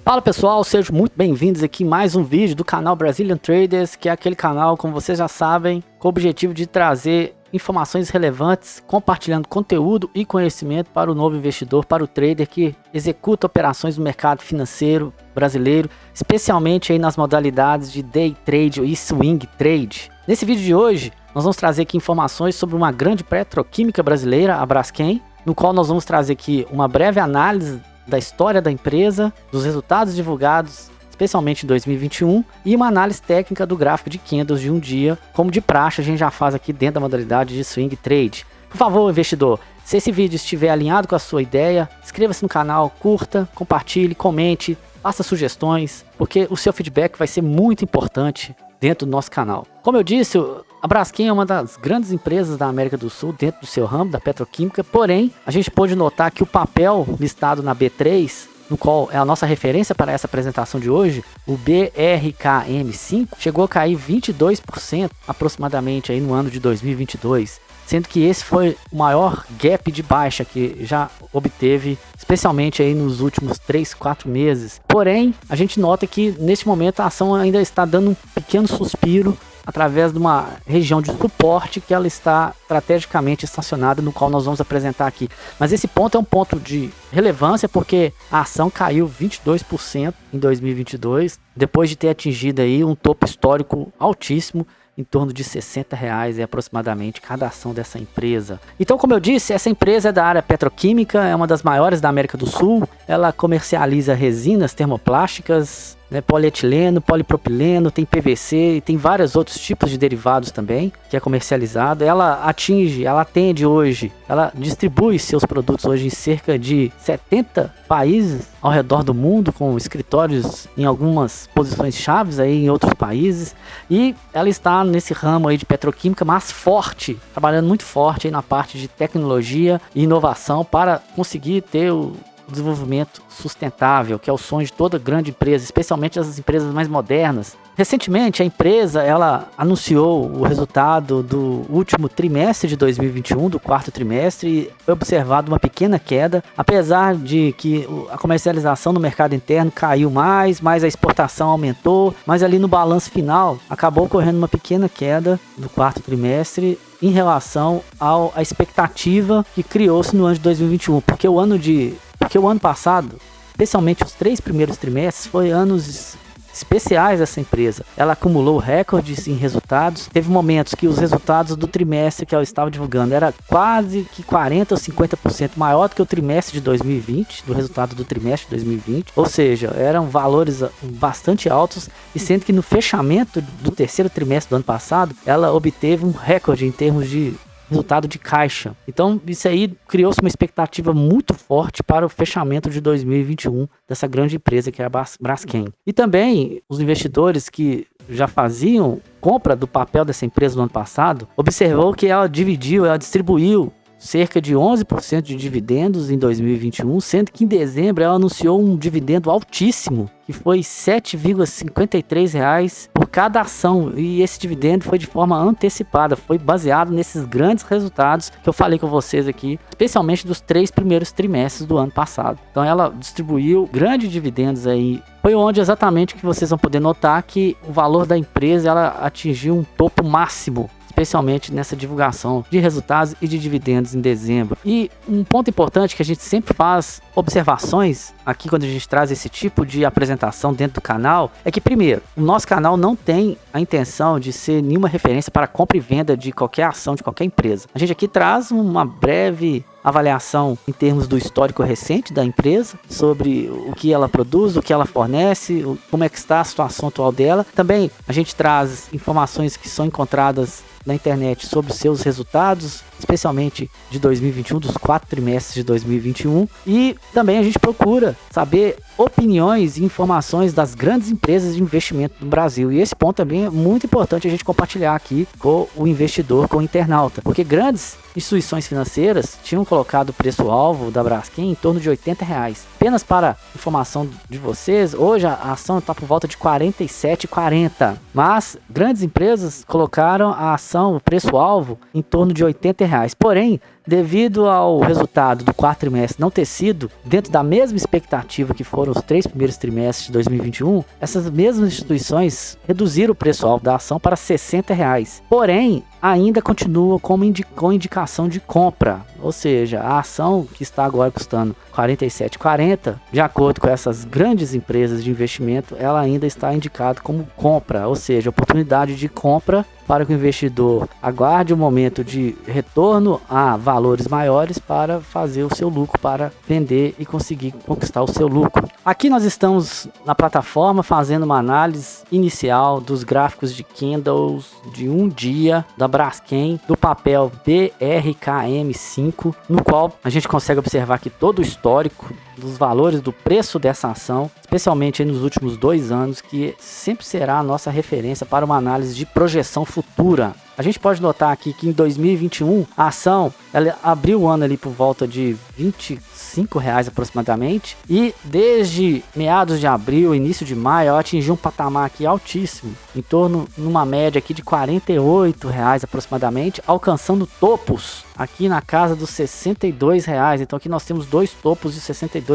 Fala pessoal, sejam muito bem-vindos aqui em mais um vídeo do canal Brazilian Traders, que é aquele canal, como vocês já sabem, com o objetivo de trazer informações relevantes, compartilhando conteúdo e conhecimento para o novo investidor, para o trader que executa operações no mercado financeiro brasileiro, especialmente aí nas modalidades de day trade e swing trade. Nesse vídeo de hoje, nós vamos trazer aqui informações sobre uma grande petroquímica brasileira, a Braskem, no qual nós vamos trazer aqui uma breve análise da história da empresa, dos resultados divulgados, especialmente em 2021, e uma análise técnica do gráfico de candles de um dia, como de praxe a gente já faz aqui dentro da modalidade de swing trade. Por favor, investidor, se esse vídeo estiver alinhado com a sua ideia, inscreva-se no canal, curta, compartilhe, comente, faça sugestões, porque o seu feedback vai ser muito importante dentro do nosso canal. Como eu disse, a Braskem é uma das grandes empresas da América do Sul dentro do seu ramo da petroquímica, porém, a gente pôde notar que o papel listado na B3, no qual é a nossa referência para essa apresentação de hoje, o BRKM5, chegou a cair 22% aproximadamente aí no ano de 2022, sendo que esse foi o maior gap de baixa que já obteve, especialmente aí nos últimos 3-4 meses. Porém, a gente nota que neste momento a ação ainda está dando um pequeno suspiro através de uma região de suporte que ela está estrategicamente estacionada, no qual nós vamos apresentar aqui. Mas esse ponto é um ponto de relevância porque a ação caiu 22% em 2022, depois de ter atingido aí um topo histórico altíssimo, em torno de R$60 aproximadamente cada ação dessa empresa. Então, como eu disse, essa empresa é da área petroquímica, é uma das maiores da América do Sul. Ela comercializa resinas termoplásticas, polietileno, polipropileno, tem PVC e tem vários outros tipos de derivados também que é comercializado. Ela atende hoje, ela distribui seus produtos hoje em cerca de 70 países ao redor do mundo, com escritórios em algumas posições chaves aí em outros países, e ela está nesse ramo aí de petroquímica, mas forte, trabalhando muito forte aí na parte de tecnologia e inovação para conseguir ter o desenvolvimento sustentável, que é o sonho de toda grande empresa, especialmente as empresas mais modernas. Recentemente, a empresa ela anunciou o resultado do último trimestre de 2021, do quarto trimestre, e foi observado uma pequena queda, apesar de que a comercialização no mercado interno caiu mais a exportação aumentou, mas ali no balanço final acabou ocorrendo uma pequena queda no quarto trimestre em relação à expectativa que criou-se no ano de 2021, porque o ano passado, especialmente os 3 primeiros trimestres, foi anos especiais dessa empresa. Ela acumulou recordes em resultados. Teve momentos que os resultados do trimestre que ela estava divulgando era quase que 40% ou 50% maior do que o trimestre de 2020, do resultado do trimestre de 2020. Ou seja, eram valores bastante altos, e sendo que no fechamento do terceiro trimestre do ano passado, ela obteve um recorde em termos de resultado de caixa. Então isso aí criou-se uma expectativa muito forte para o fechamento de 2021 dessa grande empresa que é a Braskem. E também os investidores que já faziam compra do papel dessa empresa no ano passado, observou que ela distribuiu cerca de 11% de dividendos em 2021, sendo que em dezembro ela anunciou um dividendo altíssimo, que foi R$ 7,53 por cada ação, e esse dividendo foi de forma antecipada, foi baseado nesses grandes resultados que eu falei com vocês aqui, especialmente dos 3 primeiros trimestres do ano passado. Então ela distribuiu grandes dividendos aí. Foi onde exatamente que vocês vão poder notar que o valor da empresa ela atingiu um topo máximo, especialmente nessa divulgação de resultados e de dividendos em dezembro. E um ponto importante que a gente sempre faz observações aqui quando a gente traz esse tipo de apresentação dentro do canal, é que primeiro, o nosso canal não tem a intenção de ser nenhuma referência para compra e venda de qualquer ação de qualquer empresa. A gente aqui traz uma breve avaliação em termos do histórico recente da empresa, sobre o que ela produz, o que ela fornece, como é que está a situação atual dela. Também a gente traz informações que são encontradas na internet sobre seus resultados, especialmente de 2021, dos 4 trimestres de 2021, e também a gente procura saber opiniões e informações das grandes empresas de investimento do Brasil, e esse ponto também é muito importante a gente compartilhar aqui com o investidor, com o internauta, porque grandes instituições financeiras tinham colocado o preço-alvo da Braskem em torno de R$80. Apenas para informação de vocês, hoje a ação está por volta de R$ 47,40, mas grandes empresas colocaram a ação, o preço-alvo, em torno de R$80. Porém, devido ao resultado do quarto trimestre não ter sido dentro da mesma expectativa que foram os 3 primeiros trimestres de 2021, essas mesmas instituições reduziram o preço-alvo da ação para R$ 60. Porém, ainda continua com indicação de compra, ou seja, a ação que está agora custando R$ 47,40, de acordo com essas grandes empresas de investimento, ela ainda está indicada como compra, ou seja, oportunidade de compra para que o investidor aguarde o momento de retorno a valores maiores para fazer o seu lucro, para vender e conseguir conquistar o seu lucro. Aqui nós estamos na plataforma fazendo uma análise inicial dos gráficos de candles de um dia da Braskem, do papel BRKM5, no qual a gente consegue observar aqui todo o histórico dos valores do preço dessa ação, especialmente nos últimos 2 anos, que sempre será a nossa referência para uma análise de projeção futura. A gente pode notar aqui que em 2021 a ação ela abriu o ano ali por volta de R$25 aproximadamente, e desde meados de abril, início de maio, ela atingiu um patamar aqui altíssimo, em torno numa média aqui de R$48 aproximadamente, alcançando topos aqui na casa dos R$62. Então aqui nós temos 2 topos de R$62.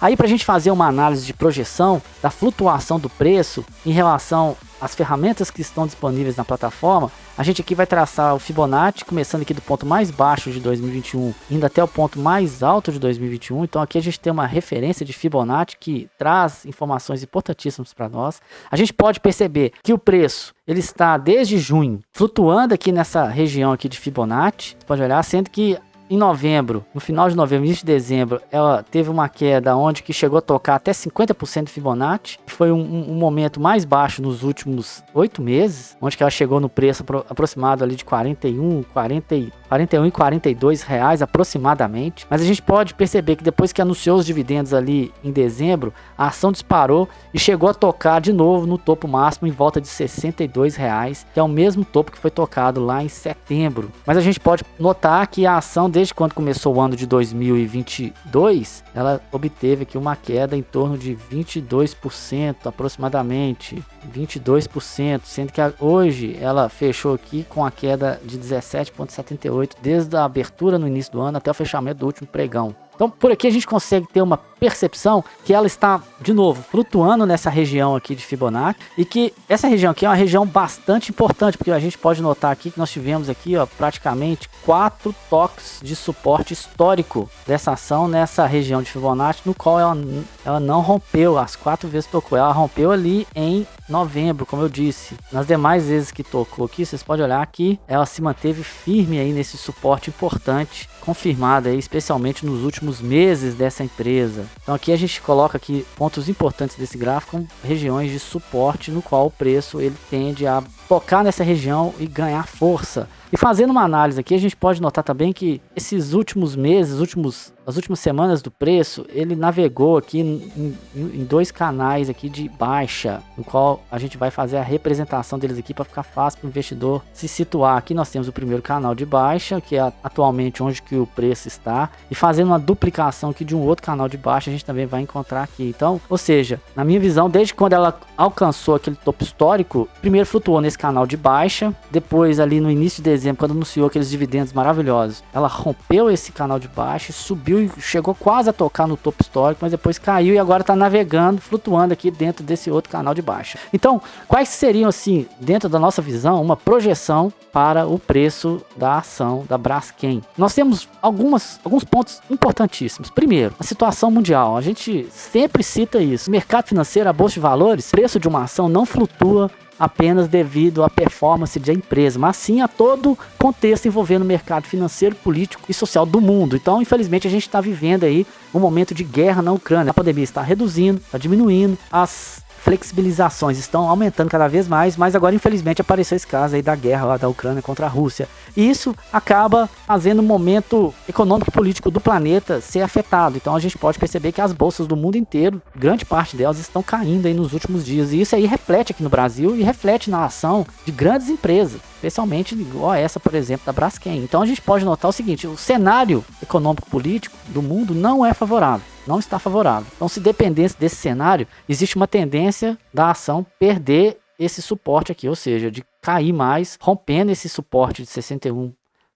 Aí, para a gente fazer uma análise de projeção da flutuação do preço em relação às ferramentas que estão disponíveis na plataforma, a gente aqui vai traçar o Fibonacci, começando aqui do ponto mais baixo de 2021, indo até o ponto mais alto de 2021. Então aqui a gente tem uma referência de Fibonacci que traz informações importantíssimas para nós. A gente pode perceber que o preço ele está desde junho flutuando aqui nessa região aqui de Fibonacci. Você pode olhar, sendo que em novembro, no final de novembro, início de dezembro, ela teve uma queda onde que chegou a tocar até 50% de Fibonacci. Foi um momento mais baixo nos últimos 8 meses, onde que ela chegou no preço aproximado ali de 41 e 42 reais aproximadamente. Mas a gente pode perceber que depois que anunciou os dividendos ali em dezembro, a ação disparou e chegou a tocar de novo no topo máximo em volta de 62 reais, que é o mesmo topo que foi tocado lá em setembro. Mas a gente pode notar que a ação, desde quando começou o ano de 2022, ela obteve aqui uma queda em torno de 22% aproximadamente, 22%, sendo que hoje ela fechou aqui com a queda de 17,78 desde a abertura no início do ano até o fechamento do último pregão. Então, por aqui a gente consegue ter uma percepção que ela está, de novo, flutuando nessa região aqui de Fibonacci, e que essa região aqui é uma região bastante importante, porque a gente pode notar aqui que nós tivemos aqui, ó, praticamente 4 toques de suporte histórico dessa ação nessa região de Fibonacci, no qual ela não rompeu, as 4 vezes tocou, ela rompeu ali em novembro, como eu disse. Nas demais vezes que tocou aqui, vocês podem olhar que ela se manteve firme aí nesse suporte importante, confirmado aí, especialmente nos últimos meses dessa empresa. Então aqui a gente coloca aqui pontos importantes desse gráfico, como regiões de suporte, no qual o preço ele tende a tocar nessa região e ganhar força. E fazendo uma análise aqui, a gente pode notar também que esses últimos meses, as últimas semanas do preço, ele navegou aqui em 2 canais aqui de baixa, no qual a gente vai fazer a representação deles aqui para ficar fácil para o investidor se situar. Aqui nós temos o primeiro canal de baixa, que é atualmente onde que o preço está, e fazendo uma duplicação aqui de um outro canal de baixa, a gente também vai encontrar aqui. Então, ou seja, na minha visão, desde quando ela alcançou aquele topo histórico, primeiro flutuou nesse canal de baixa, depois ali no início de dezembro, quando anunciou aqueles dividendos maravilhosos, ela rompeu esse canal de baixa, subiu e chegou quase a tocar no topo histórico, mas depois caiu e agora está navegando, flutuando aqui dentro desse outro canal de baixa. Então, quais seriam, assim, dentro da nossa visão, uma projeção para o preço da ação da Braskem? Nós temos alguns pontos importantíssimos. Primeiro, a situação mundial. A gente sempre cita isso. O mercado financeiro, a bolsa de valores, o preço de uma ação não flutua apenas devido à performance da empresa, mas sim a todo contexto envolvendo o mercado financeiro, político e social do mundo. Então, infelizmente, a gente está vivendo aí um momento de guerra na Ucrânia. A pandemia está reduzindo, está diminuindo, as flexibilizações estão aumentando cada vez mais, mas agora, infelizmente, apareceu esse caso aí da guerra lá da Ucrânia contra a Rússia. E isso acaba fazendo o momento econômico e político do planeta ser afetado. Então, a gente pode perceber que as bolsas do mundo inteiro, grande parte delas, estão caindo aí nos últimos dias. E isso aí reflete aqui no Brasil e reflete na ação de grandes empresas, especialmente igual a essa, por exemplo, da Braskem. Então, a gente pode notar o seguinte: o cenário econômico-político do mundo não é favorável. Não está favorável. Então, se dependesse desse cenário, existe uma tendência da ação perder esse suporte aqui, ou seja, de cair mais, rompendo esse suporte de 61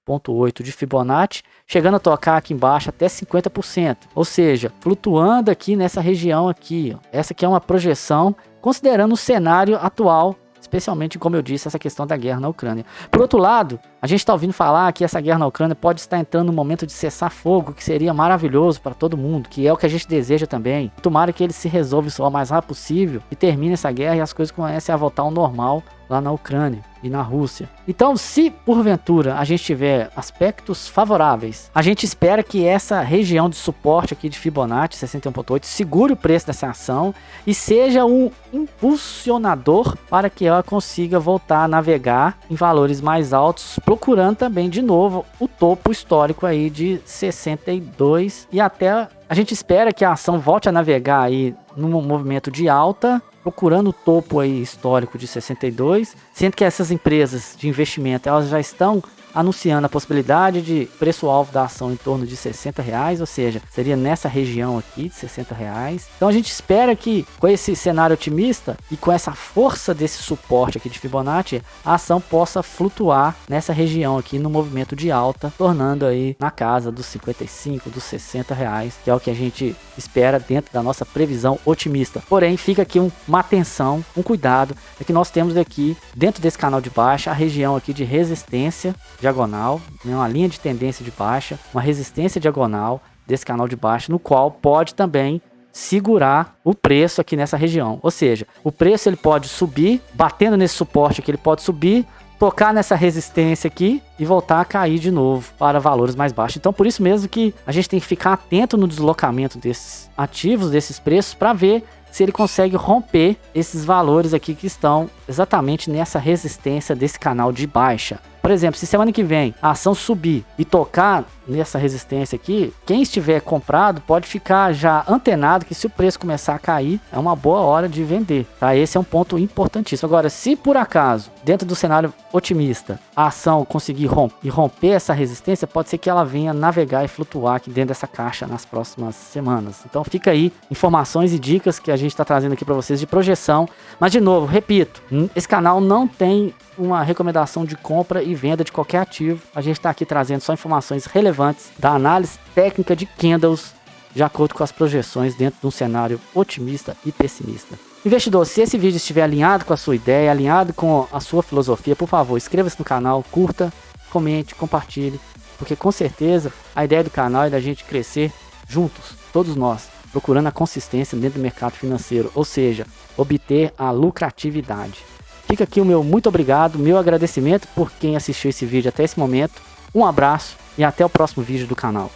60,8 de Fibonacci, chegando a tocar aqui embaixo até 50%, ou seja, flutuando aqui nessa região aqui, ó. Essa aqui é uma projeção considerando o cenário atual, especialmente, como eu disse, essa questão da guerra na Ucrânia. Por outro lado, a gente está ouvindo falar que essa guerra na Ucrânia pode estar entrando no momento de cessar fogo, que seria maravilhoso para todo mundo, que é o que a gente deseja também. Tomara que ele se resolva isso o mais rápido possível e termine essa guerra e as coisas comecem a voltar ao normal lá na Ucrânia e na Rússia. Então, se porventura a gente tiver aspectos favoráveis, a gente espera que essa região de suporte aqui de Fibonacci 61,8 segure o preço dessa ação e seja um impulsionador para que ela consiga voltar a navegar em valores mais altos, procurando também de novo o topo histórico aí de 62 e até a gente espera que a ação volte a navegar aí num movimento de alta, procurando o topo aí histórico de 62, sendo que essas empresas de investimento elas já estão anunciando a possibilidade de preço-alvo da ação em torno de R$60, ou seja, seria nessa região aqui de R$60. Então a gente espera que com esse cenário otimista e com essa força desse suporte aqui de Fibonacci, a ação possa flutuar nessa região aqui no movimento de alta, tornando aí na casa dos 55, dos R$60, que é o que a gente espera dentro da nossa previsão otimista. Porém, fica aqui uma atenção, um cuidado, é que nós temos aqui dentro desse canal de baixa a região aqui de resistência diagonal, né, uma linha de tendência de baixa, uma resistência diagonal desse canal de baixa, no qual pode também segurar o preço aqui nessa região. Ou seja, o preço ele pode subir, batendo nesse suporte aqui, ele pode subir, tocar nessa resistência aqui e voltar a cair de novo para valores mais baixos. Então, por isso mesmo que a gente tem que ficar atento no deslocamento desses ativos, desses preços, para ver se ele consegue romper esses valores aqui que estão exatamente nessa resistência desse canal de baixa. Por exemplo, se semana que vem a ação subir e tocar nessa resistência aqui, quem estiver comprado pode ficar já antenado que se o preço começar a cair, é uma boa hora de vender, tá? Esse é um ponto importantíssimo. Agora, se por acaso, dentro do cenário otimista, a ação conseguir romper essa resistência, pode ser que ela venha navegar e flutuar aqui dentro dessa caixa nas próximas semanas. Então fica aí informações e dicas que a gente está trazendo aqui para vocês de projeção. Mas de novo, repito, esse canal não tem uma recomendação de compra e venda de qualquer ativo. A gente está aqui trazendo só informações relevantes da análise técnica de candles de acordo com as projeções dentro de um cenário otimista e pessimista. Investidor, se esse vídeo estiver alinhado com a sua ideia, alinhado com a sua filosofia, por favor, inscreva-se no canal, curta, comente, compartilhe, porque com certeza a ideia do canal é da gente crescer juntos, todos nós, procurando a consistência dentro do mercado financeiro, ou seja, obter a lucratividade. Fica aqui o meu muito obrigado, meu agradecimento por quem assistiu esse vídeo até esse momento. Um abraço e até o próximo vídeo do canal.